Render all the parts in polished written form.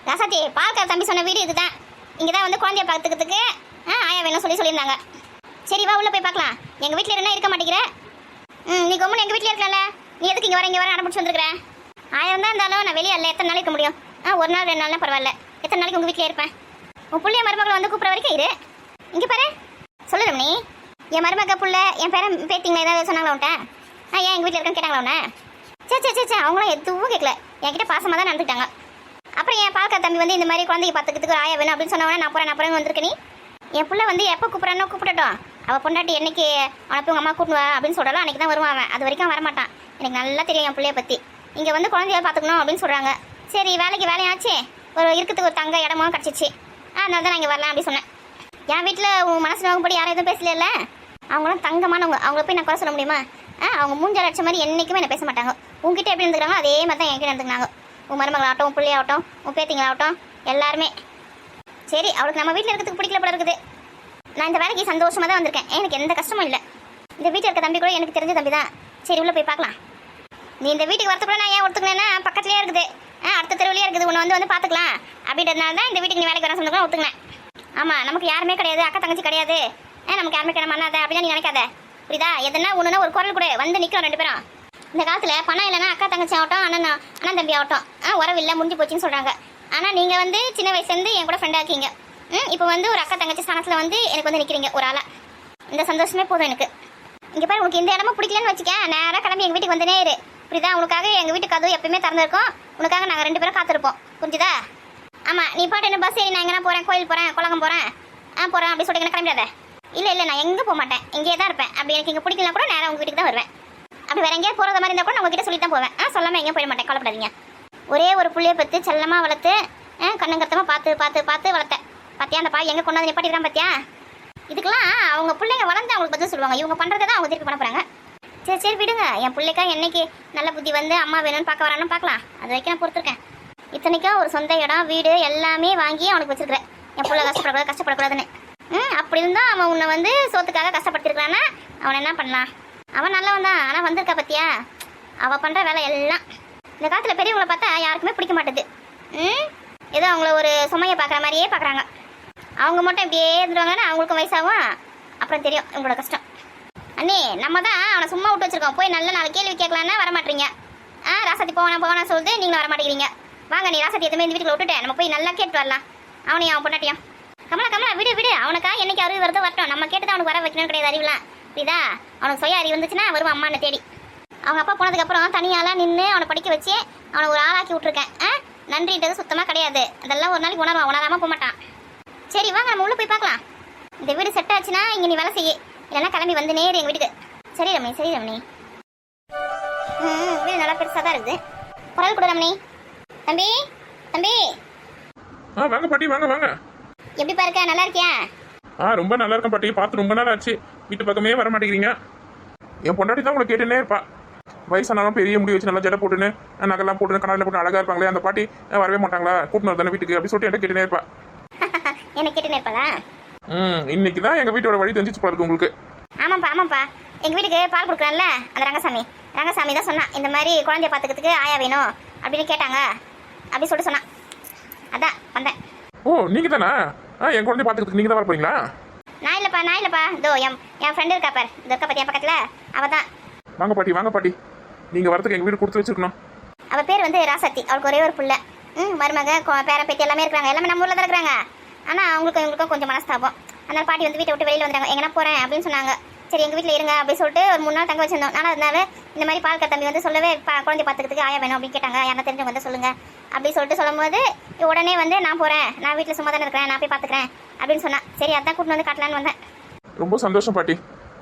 ரசாத்தி பார்க்க தம்பி சொன்ன வீடு இதுதான். இங்கே தான் வந்து குழந்தைய பார்த்துக்கிறதுக்கு ஆயா வேணும் சொல்லியிருந்தாங்க. சரி வா உள்ள போய் பார்க்கலாம். எங்கள் வீட்டில் இருந்தால் இருக்க மாட்டேங்கிற. நீ கம்முன்னு எங்கள் வீட்டில் இருக்கலாம்ல. நீ எதுக்கு இங்கே வர அனுப்பிச்சு வந்துருக்குற? ஆயிரம் தான் இருந்தாலும் நான் வெளியே இல்லை. எத்தனை நாளைக்கு இருக்க முடியும்? ஒரு நாள் 2 நாள்னா பரவாயில்ல. எத்தனை நாளைக்கு உங்கள் வீட்டிலே இருப்பேன்? உன் பிள்ளைய மருமகளை வந்து கூப்பிட்ற வரைக்கும் இரு. இங்கே பாரு சொல்லு ரமணி. என் மருமக புள்ள என் பேரை பேத்திங்களா ஏதாவது சொன்னாங்களா உன்ட்ட? ஏன் எங்கள் வீட்டில் இருக்கேன்னு கேட்டாங்களா உன்னை? சே அவங்களாம் எதுவும் கேட்கல. என்கிட்ட பாசமாக தான் நடந்துக்கிட்டாங்க. அப்புறம் என் பால்கா தம்பி வந்து இந்த மாதிரி குழந்தைக்கு பார்த்துக்கிறதுக்கு ஒரு ஆயா வேணும் அப்படின்னு சொன்னவொடனே நான் போகிறேன் வந்திருக்க நீ. என் பிள்ளை வந்து எப்போ கூப்பிட்றானோ கூப்பிடட்டும். அவள் பொண்டாட்டி என்னைக்கு அவனை போய் உங்கள் அம்மா கூப்பிடுவா அப்படின்னு சொல்கிறாலும் அன்றைக்கி தான் வருவான். அவன் அது வரைக்கும் வரமாட்டான். எனக்கு நல்லா தெரியும் என் பிள்ளைய பற்றி. இங்கே வந்து குழந்தைய பார்த்துக்கணும் அப்படின்னு சொல்கிறாங்க. சரி வேலையாச்சு இருக்கிறதுக்கு ஒரு தங்க இடமும் கிடச்சிச்சு. அதனால தான் நான் இங்கே வரலாம் அப்படின்னு சொன்னேன். என் வீட்டில் உன் மனசு நோக்கப்படி யாரும் எதுவும் பேசல. அவங்களும் தங்கமானவங்க. அவங்கள போய் நான் குறை சொல்ல முடியுமா? அவங்க மூஞ்சால் அடிச்ச மாதிரி என்றைக்குமே என்ன பேச மாட்டாங்க. உங்ககிட்ட எப்படி இருந்துக்கிறாங்களோ அதே மாதிரி தான் என்கிட்ட நடந்துக்கிறாங்க. உன் மருமகளாகட்டும், உன் பிள்ளையாகட்டும், உன் பேத்திங்களாகட்டும் எல்லாருமே. சரி அவளுக்கு நம்ம வீட்டில் இருக்கிறதுக்கு பிடிக்கல போல இருக்குது. நான் இந்த வேலைக்கு சந்தோஷமாக தான் வந்திருக்கேன். எனக்கு எந்த கஷ்டமும் இல்லை. இந்த வீட்டில் இருக்க தம்பி கூட எனக்கு தெரிஞ்ச தம்பி தான். சரி உள்ளே போய் பார்க்கலாம். நீ இந்த வீட்டுக்கு வரத்துக்குள்ள நான் ஏன் ஒத்துக்கினேன்னா பக்கத்துலேயே இருக்குது. அடுத்த தெருவிலேயே இருக்குது. உன்னை வந்து பார்த்துக்கலாம் அப்படின்றதுனால தான் இந்த வீட்டுக்கு நீ வேலைக்கு வர சொன்னதுக்கு ஒத்துக்கினேன். ஆமாம் நமக்கு யாருமே கிடையாது. அக்கா தங்கச்சி கிடையாது. நமக்கு யாருமே கிடையாது பண்ணாத அப்படிதான் நீ நினைக்காத. புரியுதா? எதுனா ஒன்றுனா ஒரு குரல் கூட வந்து நிற்கிறோம் 2 பேரும். இந்த காலத்தில் பணம் இல்லைன்னா அக்கா தங்கச்சி ஆகட்டும், அண்ணன் தம்பி ஆகட்டும் உறவு இல்லை முடிஞ்சு போச்சுன்னு சொல்கிறாங்க. ஆனால் நீங்கள் வந்து சின்ன வயசுலேருந்து என் கூட ஃப்ரெண்டாக இருக்கீங்க. இப்போ வந்து ஒரு அக்கா தங்கச்சி ஸ்தானத்தில் வந்து எனக்கு வந்து நிற்கிறீங்க ஒரு ஆளாக. இந்த சந்தோஷமே போதும் எனக்கு. இங்கே பாரு உனக்கு இந்த இடமும் பிடிக்கலன்னு வச்சுக்க, நேராக கிளம்பி எங்கள் வீட்டுக்கு வந்தனே இரு. புரியுதா? உனக்காக எங்கள் வீட்டுக்கு அதுவும் எப்பயுமே திறந்துருக்கோம். உனக்காக நாங்கள் 2 பேரும் காத்திருப்போம். புரிஞ்சுதா? ஆமாம் நீ பாட்டு என்ன பஸ் ஏறி நான் எங்கன்னா போகிறேன், கோயில் போகிறேன், குளகம் போகிறேன் போகிறேன் அப்படி சொல்லிட்டு கிளம்பிடாத. இல்லை நான் எங்கே போக மாட்டேன். இங்கே தான் இருப்பேன். அப்படி எனக்கு இங்கே பிடிக்கல கூட நேராக உங்கள் வீட்டுக்கு தான் வருவேன். அப்படி வேற எங்கேயா போகிற மாதிரி இருந்தால் கூட நான் உங்ககிட்ட சொல்லிட்டு தான் போவேன். சொல்லாமல் எங்கேயும் போயிட மாட்டேன். கவலைப்படாதீங்க. ஒரே ஒரு புள்ளையை பற்றி செல்லமாக வளர்த்து கண்ணங்கத்தமாக பார்த்து வளர்த்தேன். பார்த்தியா அந்த எங்கே கொண்டு வந்து நிப்பாட்டிக்கிறான் பார்த்தியா? இதுக்கெல்லாம் அவங்க பிள்ளைங்க வளர்ந்து அவங்களுக்கு பதில் சொல்லுவாங்க. இவங்க பண்ணுறதை தான் அவங்க திருப்பி பண்ண போகிறாங்க. சரி விடுங்க. என் பிள்ளைக்கா என்னைக்கு நல்ல புத்தி வந்து அம்மா வேணும்னு பார்க்க வரான்னு பார்க்கலாம். அது வரைக்கும் நான் பொறுத்துருக்கேன். இத்தனைக்கும் ஒரு சொந்த இடம் வீடு எல்லாமே வாங்கி அவனுக்கு வச்சிருக்கிறேன். என் பிள்ளை கஷ்டப்படக்கூடாதுன்னு. அப்படி இருந்தால் அவன் உன்னை வந்து சோத்துக்காக கஷ்டப்படுத்திருக்கிறான்னா அவனை என்ன பண்ணலாம்? அவன் நல்லவன் தான். ஆனால் வந்திருக்கா பார்த்தியா? அவள் பண்ணுற வேலை எல்லாம் இந்த காலத்தில் பெரியவங்களை பார்த்தா யாருக்குமே பிடிக்க மாட்டேது. ஏதோ அவங்கள ஒரு சுமையை பார்க்குற மாதிரியே பார்க்குறாங்க. அவங்க மட்டும் இப்படியே இருந்துருவாங்கன்னா அவங்களுக்கும் வயசாகும். அப்புறம் தெரியும் உங்களோட கஷ்டம். அண்ணே நம்ம தான் அவனை சும்மா விட்டு வச்சிருக்கோம். போய் நல்ல 4 கேள்வி கேட்கலான்னா வரமாட்டீங்க. ராசாத்தி போவானா சொல்லுது. நீங்களும் வர மாட்டேங்கிறீங்க. வாங்க நீ ராசாத்தி எதுவுமே இந்த வீட்டுக்குள்ள விட்டுட்டேன். நம்ம போய் நல்லா கேட்டு வரலாம். அவனையும் அவன் பொண்டாட்டியும். கமலா விடு. அவனுக்கா என்னைக்கு அறிவு வருதோ வரட்டும். நம்ம கேட்டு தான் அவனுக்கு வர வைக்கணும்னு கிடையாது. அறிவுலாம் புரியுதா? அவனுக்கு சுய அறிவு வந்துச்சுன்னா வருவான் அம்மானை தேடி. அவங்க அப்பா போனதுக்கப்புறம் தனியாலாம் நின்று அவனை படிக்க வச்சு அவனை ஒரு ஆளாக்கி விட்ருக்கேன். நன்றின்றது சுத்தமாக கிடையாது. அதெல்லாம் ஒரு நாளைக்கு உணராமல் போக மாட்டான். சரி வாங்க நம்ம உள்ளே போய் பார்க்கலாம். இந்த வீடு செட் ஆச்சுன்னா இங்கே நீ வேலை செய்ய, இல்லைன்னா கிளம்பி வந்து நேரு எங்கள் வீட்டுக்கு. சரி ரமணி. வீடு நல்லா பெருசாக தான் இருக்குது. குரல் கொடு ரமணி. தம்பி வாங்க பாட்டி வாங்க. எப்படி பாருக்க? நல்லா இருக்கியா? ரொம்ப நல்லா இருக்கேன் பாட்டி. பார்த்து ரொம்ப நாள் ஆச்சு. வீட்டு பக்கமே வர மாட்டேங்கிறீங்க. என் பொண்டாட்டி தான் உங்களை கேட்டுனே இருப்பா. வயசானாலும் பெரிய முடி வச்சு நல்லா ஜடை போட்டுன்னு நகைலாம் போட்டுன்னு கண்ணாடியில் போட்டு அழகா இருப்பாங்களே அந்த பாட்டி வரவே மாட்டாங்களா? கூட்டினு தானே வீட்டுக்கு அப்படி சொல்லிட்டு என்ன கேட்டுனே இருப்பா. என்ன கேட்டுனே இருப்பாளா? இன்னைக்கு தான் எங்கள் வீட்டோட வழி தெரிஞ்சிச்சு போல இருக்கு உங்களுக்கு. ஆமாப்பா எங்கள் வீட்டுக்கு பால் கொடுக்குறான்ல அந்த ரங்கசாமி தான் சொன்னான். இந்த மாதிரி குழந்தைய பார்த்துக்கிறதுக்கு ஆயா வேணும் அப்படின்னு கேட்டாங்க அப்படி சொல்லிட்டு சொன்னான். அதான் வந்தேன். ஓ நீங்கள் தானே? என் குழந்தைய பார்த்துக்கிறதுக்கு நீங்கள் தான் வர போறீங்களா? நான் இல்லைப்பா இதோ என் ஃப்ரெண்டு இருக்கா பார். இந்த இருக்கா பற்றி என் பக்கத்தில் அவள் தான். வாங்க பாட்டி நீங்கள் வரதுக்கு எங்கள் வீடு கொடுத்து வச்சிருக்கணும். அவள் பேர் வந்து ராசாத்தி. அவளுக்கு ஒரே ஒரு பிள்ளை. மருமக பேர பேத்தி எல்லாமே இருக்கிறாங்க. எல்லாமே நம்ம ஊரில் தான் இருக்கிறாங்க. ஆனால் அவங்களுக்கும் கொஞ்சம் மனஸ்தாபம். அதனால் பாட்டி வந்து வீட்டை விட்டு வெளியில் வந்துடுறாங்க. எங்கன்னா போகிறேன் அப்படின்னு சொன்னாங்க. சரி எங்கள் வீட்டில் இருங்க அப்படின்னு சொல்லிட்டு ஒரு 3 நாள் தங்க வச்சிருந்தோம். ஆனால் அதனால இந்த மாதிரி பால்கா தம்பி வந்து சொல்லவே குழந்தைய பார்த்துக்கிறதுக்கு ஆயா வேணும் அப்படின்னு கேட்டாங்க. யாரா தெரிஞ்சவங்க வந்து சொல்லுங்கள் அப்படி சொல்லிட்டு சொல்லும்போது உடனே வந்து நான் போகிறேன், நான் வீட்டில் சும்மா தானே இருக்கிறேன், நான் போய் பார்த்துக்கிறேன் அப்படின்னு சொன்னேன். சரி அதான் கூட்டின்னு வந்து காட்டலான்னு வந்தேன். ரொம்ப சந்தோஷம் பாட்டி.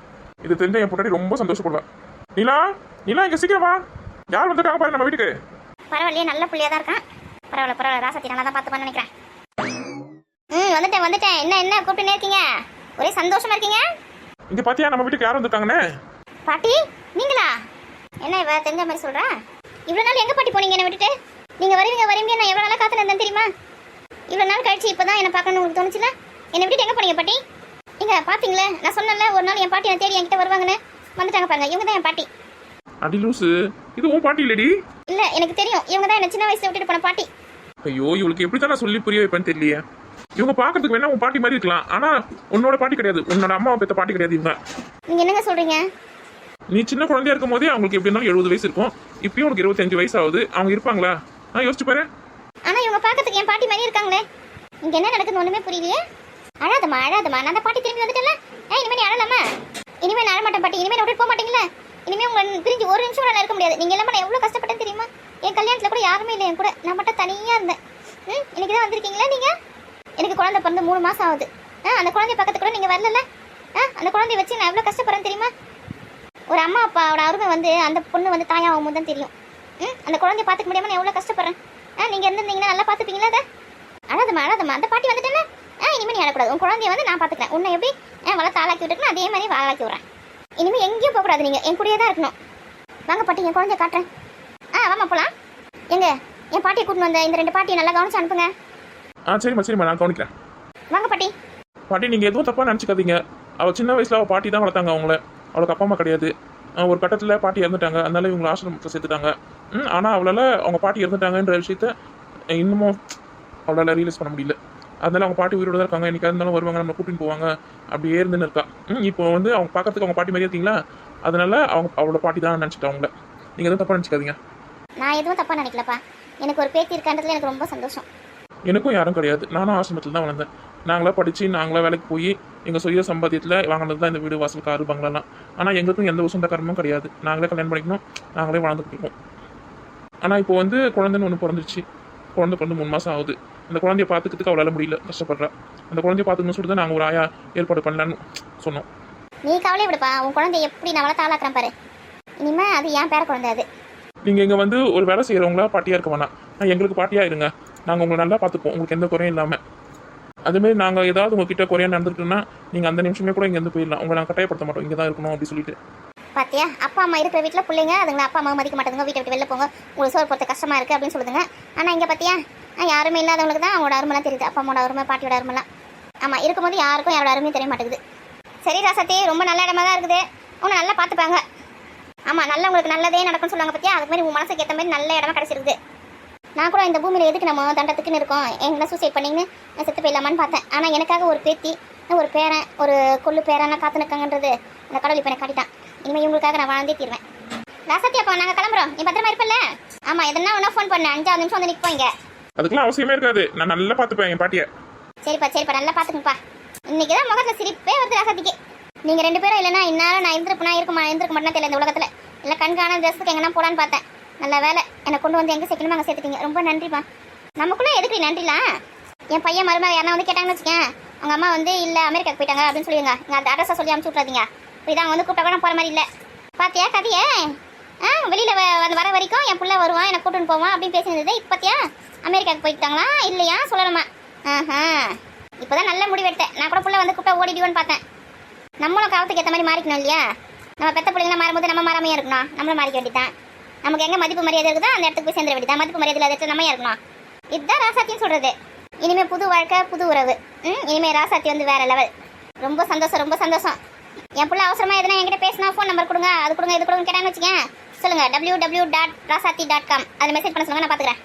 இது தெரிஞ்ச என் பொண்டாட்டி ரொம்ப சந்தோஷப்படுவா. நீலா இங்கே சீக்கிரம் வா. யார் வந்துட்டாங்க பாரு நம்ம வீட்டுக்கு. பரவாயில்லையே நல்ல பிள்ளையா தான் இருக்கான். பரவாயில்ல ராசாத்தி நல்லா தான் பார்த்துப்பான்னு நினைக்கிறேன். வந்துட்டேன். என்ன கூப்பிட்டுனே இருக்கீங்க? ஒரே சந்தோஷமா இருக்கீங்க. இங்க பாத்தியா நம்ம வீட்டுக்கு யார் வந்துட்டாங்கன்னு? பாட்டி நீங்களா? என்ன இவ தெரிஞ்ச மாதிரி சொல்றா? இவ்வளவு நாள் எங்க பாட்டி போனீங்க என்ன விட்டுட்டு? நீங்க வருவீங்க நான் எவ்வளவு நாளா காத்துட்டு இருந்தேன் தெரியுமா? இவ்வளவு நாள் கழிச்சு இப்பதான் என்ன பார்க்கணும்னு உங்களுக்கு தோணுச்சுல? என்னை விட்டுட்டு எங்க போனீங்க பாட்டி? இங்க பாத்தீங்களே நான் சொன்னேன்ல ஒரு நாள் என் பாட்டி என்ன தேடி என்கிட்ட வருவாங்கன்னு. வந்துட்டாங்க பாருங்க. இவங்க தான் என் பாட்டி. அடி லூசு, இது உன் பாட்டி இல்லடி? இல்ல எனக்கு தெரியும். இவங்க தான் என்ன சின்ன வயசுல விட்டுட்டு போன பாட்டி. ஐயோ இவளுக்கு எப்படி தான் நான் சொல்லி புரிய வைப்பேன்னு தெரியலையே. இவங்க பார்க்கறதுக்கு வேணா உன் பாட்டி மாதிரி இருக்கலாம், ஆனா உன்னோட பாட்டி கிடையாது, உன்னோட அம்மாவை பெற்ற பாட்டி கிடையாது இவங்க. நீங்க என்னங்க சொல்றீங்க? நீ சின்ன குழந்தையா இருக்கும் போதே அவங்களுக்கு எப்படி இருந்தாலும் 70 வயசு இருக்கும். இப்பயும் உனக்கு 25 வயசு ஆகுது. அவங்க இருப்பாங்களா? யோசிச்சு பாரு. ஆனா இவங்க பார்க்கறதுக்கு என் பாட்டி மாதிரி இருக்காங்களே. இங்க என்ன நடக்குது ஒண்ணுமே புரியலையே. அழாதம்மா அழாதம்மா, நான் அந்த பாட்டி திரும்பி வந்துட்டேன்ல. இனிமே நீ அழலாமா? இனிமே நான் அழ மாட்டேன் பாட்டி. இனிமே விட்டு போக மாட்டீங்களா? இனிமே உங்க பிரிஞ்சு ஒரு நிமிஷம் கூட இருக்க முடியாது. நீங்க எல்லாம் நான் எவ்வளவு கஷ்டப்பட்டேன் தெரியுமா? என் கல்யாணத்துல கூட யாருமே இல்லை என் கூட. நான் மட்டும் தனியா இருந்தேன். இன்னைக்கு தான் வந்திருக்கீங்களா நீங்க? எனக்கு குழந்தை பிறந்து 3 மாசம் ஆகுது. அந்த குழந்தைய பக்கத்து கூட நீங்க வரல. அந்த குழந்தைய வச்சு நான் எவ்வளவு கஷ்டப்படுறேன் தெரியுமா? ஒரு அம்மா அப்பாவோட அருமை வந்து அந்த பொண்ணு வந்து தாயாகும் போது தான் தெரியும். அந்த குழந்தைய பார்த்துக்க முடியாம நான் எவ்வளவு கஷ்டப்படுறேன். நீங்க இருந்திருந்தீங்கன்னா நல்லா பார்த்துப்பீங்களா? அதை அழாதம்மா அழாதம்மா, அந்த பாட்டி வந்துட்டேன்னா இனிமே நீ அழக்கூடாது. உன் குழந்தைய வந்து நான் பார்த்துக்கிறேன். உன்னை எப்படி வளர்த்து ஆளாக்கி விட்டுருக்கணும் அதே மாதிரி ஆளாக்கி விட்றேன். இனிமே எங்கேயும் போகக்கூடாது, நீங்க என் கூடயே தான் இருக்கணும். வாங்க பாட்டி, என் குழந்தைய காட்டுறேன். வாமா போலாம். எங்க என் பாட்டியை கூட்டின்னு வந்த இந்த 2 பாட்டியை நல்லா கவனிச்சு அனுப்புங்க. சரிம்மா நான் கவனிக்கிறேன். வாங்க பாட்டி. பாட்டி நீங்க எதுவும் தப்பா நினைச்சுக்காதீங்க. அவ சின்ன வயசுல அவ பாட்டி தான் வளர்த்தாங்க அவங்கள. அவளுக்கு அப்பா அம்மா கிடையாது. ஒரு கட்டத்துல பாட்டி இறந்துட்டாங்க, அதனால இவங்க ஆசிரமத்தில் சேர்த்துட்டாங்க. ஆனா அவளால அவங்க பாட்டி இறந்துட்டாங்கன்ற விஷயத்த இன்னமும் அவளால ரியலைஸ் பண்ண முடியல. அதனால அவங்க பாட்டி உயிரோட தான் இருக்காங்க. என்னைக்கா இருந்தாலும் வருவாங்க, நம்ம கூட்டின்னு போவாங்க, அப்படியே இருந்துன்னு இருக்கா. இப்போ வந்து அவங்க பார்க்கறதுக்கு அவங்க பாட்டி மாதிரியே இருக்கீங்களா, அதனால அவங்க அவளோட பாட்டி தான் நினைச்சிட்டு அவங்கள. நீங்க எதுவும் தப்பா நினைச்சுக்காதீங்க. நான் எதுவும் தப்பா நினைக்கலப்பா. எனக்கு ஒரு பேத்தி இருக்கான்றதுல எனக்கு ரொம்ப சந்தோஷம். எனக்கும் யாரும் கிடையாது. நானும் ஆசிரமத்தில் தான் வளர்ந்தேன். நாங்களா படித்து நாங்களா வேலைக்கு போய் எங்கள் சுய சம்பாத்தியத்தில் வாங்கினது தான் இந்த வீடு வாசல் காரு பங்களாலாம். ஆனால் எங்களுக்கும் எந்த சொந்த கர்மமும் கிடையாது. நாங்களே கல்யாணம் பண்ணிக்கணும், நாங்களே வளர்ந்துட்டு இருக்கோம். ஆனால் இப்போ வந்து குழந்தைன்னு ஒன்று பிறந்துருச்சு. குழந்தை பிறந்து 3 மாதம் ஆகுது. அந்த குழந்தைய பார்த்துக்கிறதுக்கு அவளால் முடியல, கஷ்டப்படுறா. அந்த குழந்தைய பார்த்துக்கணும்னு சொல்லிட்டு தான் நாங்கள் ஒரு ஆயா ஏற்பாடு பண்ணலான்னு சொன்னோம். நீ கவலை விடுப்பா, உன் குழந்தை எப்படி நான் வளர்த்து ஆளாக்குறேன் பாரு. இனிமே அது என் பேர குழந்தை. அது நீங்கள் இங்கே வந்து ஒரு வேலை செய்கிறவங்களா பாட்டியாக இருக்க வேணாம். எங்களுக்கு பாட்டியாக இருங்க. நாங்கள் உங்களை நல்லா பார்த்துப்போம், உங்களுக்கு எந்த குறையும் இல்லாமல். அதுமாரி நாங்கள் ஏதாவது உங்ககிட்ட குறையா நடந்துருக்குன்னா நீங்கள் அந்த நிமிஷமே கூட இங்கேருந்து போயிடலாம். உங்களை நாங்கள் கட்டாயப்படுத்த மாட்டோம், இங்கே தான் இருக்கணும் அப்படி சொல்லிட்டு. பாத்தியா, அப்பா அம்மா இருக்கிற வீட்டில் பிள்ளைங்க அதுங்க அப்பா அம்மா மதிக்க மாட்டேங்க, வீட்டை விட்டு வெளில போங்க, உங்களுக்கு சோறு போகிறது கஷ்டமாக இருக்குது அப்படின்னு சொல்லுதுங்க. ஆனால் இங்கே பார்த்தியா, யாருமே இல்லாதவங்களுக்கு தான் அவங்களோட அருமைலாம் தெரியுது. அப்பா அம்மாவோட அருமை, பாட்டியோட அருமைலாம். ஆமாம், இருக்கும்போது யாருக்கும் யாரோட அருமையும் தெரிய மாட்டேங்குது. சரி ராசாத்தி, ரொம்ப நல்ல இடமா தான் இருக்குது. உன்னை நல்லா பார்த்துப்பாங்க. ஆமாம், நல்லா உங்களுக்கு நல்லதே நடக்கும்னு சொல்லுவாங்க பார்த்தியா, அதுக்கு மாதிரி உன் மனசுக்கு ஏற்ற மாதிரி நல்ல இடமா கிடச்சிருக்குது. நான் கூட இந்த பூமியில் எதுக்கு நம்ம தண்டத்துக்குன்னு இருக்கோம், எங்கன்னா சூசைட் பண்ணிங்கன்னு செத்து போயிடலாமான்னு பார்த்தேன். ஆனால் எனக்காக ஒரு பேத்தி, ஒரு பேரன், ஒரு கொள்ளு பேரெல்லாம் காத்து நிற்காங்கன்றது அந்த கடவுள் இப்போ எனக்கு காட்டிட்டான். இனிமேல் இவங்களுக்காக நான் வாழ்ந்தே தீருவேன். ராசாத்தி, அப்போ நாங்கள் கிளம்புறோம், நீ பத்திரமா இருப்பல்ல? ஆமாம், எதனா ஒன்றா ஃபோன் பண்ணேன், 5 நிமிஷம் வந்து நிற்போம் இங்கே. அதுக்கெல்லாம் அவசியமே இருக்காது, நான் நல்லா பார்த்துப்பேன் என் பாட்டியை. சரிப்பா நல்லா பார்த்துக்குப்பா. இன்னைக்கு தான் முகத்தில் சிரிப்பே வருது ராசாத்திக்கு. நீங்கள் 2 பேரும் இல்லைன்னா இந்நேரம் நான் இருந்திருக்க மாட்டேன்னா தெரியல இந்த உலகத்தில். இல்லை கண்காண ட்ரெஸ்ஸுக்கு எங்கன்னா போடான்னு பார்த்தேன். நல்ல வேலை, என்னை கொண்டு வந்து எங்கே சேர்க்கணுமோ அங்கே சேர்த்துட்டீங்க. ரொம்ப நன்றிப்பா. நமக்குள்ளே எதுக்கு நன்றிலாம்? என் பையன் மருமக யாரா வந்து கேட்டாங்கன்னு வச்சுக்கேன், அவங்க அம்மா வந்து இல்லை அமெரிக்காவுக்கு போயிட்டாங்க அப்படின்னு சொல்லுவீங்க. இங்கே அந்த அட்ரஸை சொல்லி அனுப்பிச்சு விட்றாதீங்க. இப்படி தான் வந்து கூப்பிட்டா கூட போகிற மாதிரி இல்லை. பார்த்தியா கதையே? வெளியில் வந்து வர வரைக்கும் என் பிள்ளை வருவான், என்னை கூட்டுன்னு போவான் அப்படின்னு பேசினது. இப்போத்தியா அமெரிக்காவுக்கு போயிட்டாங்களா இல்லையா சொல்லணுமா? இப்போ தான் நல்ல முடிவெடுத்தேன். நான் கூட பிள்ளை வந்து கூப்பிட்டா ஓடிடுவேன்னு பார்த்தேன். நம்மளும் காலத்துக்கு ஏற்ற மாதிரி மாறிக்கணும் இல்லையா? நம்ம பெத்த பிள்ளைங்களாம் மாறும்போது நம்ம மாறாமையாக இருக்கணும், நம்மளும் மாறிக்க வேண்டியதான். நமக்கு எங்கே மதிப்பு மரியாதை இருக்குதோ அந்த இடத்துக்கு போய் சேர்ந்துட வேண்டியதான். மதிப்பு மரியாதை இல்லாத இடத்துல நம்ம இருக்கணும். இதுதான் ராசாத்தின்னு சொல்கிறது. இனிமேல் புது வாழ்க்கை, புது உறவு. இனிமேல் ராசாத்தி வந்து வேற லெவல். ரொம்ப சந்தோஷம், ரொம்ப சந்தோஷம். என் பிள்ளை அவசரமாக எதுனா என்கிட்ட பேசினா ஃபோன் நம்பர் கொடுங்க, அது கொடுங்க, இது கொடுங்க கேட்டான்னு வச்சுக்கேன். சொல்லுங்கள் www.rasati.com அதில் மெசேஜ் பண்ண சொல்லுங்கள், நான் பார்த்துக்கிறேன்.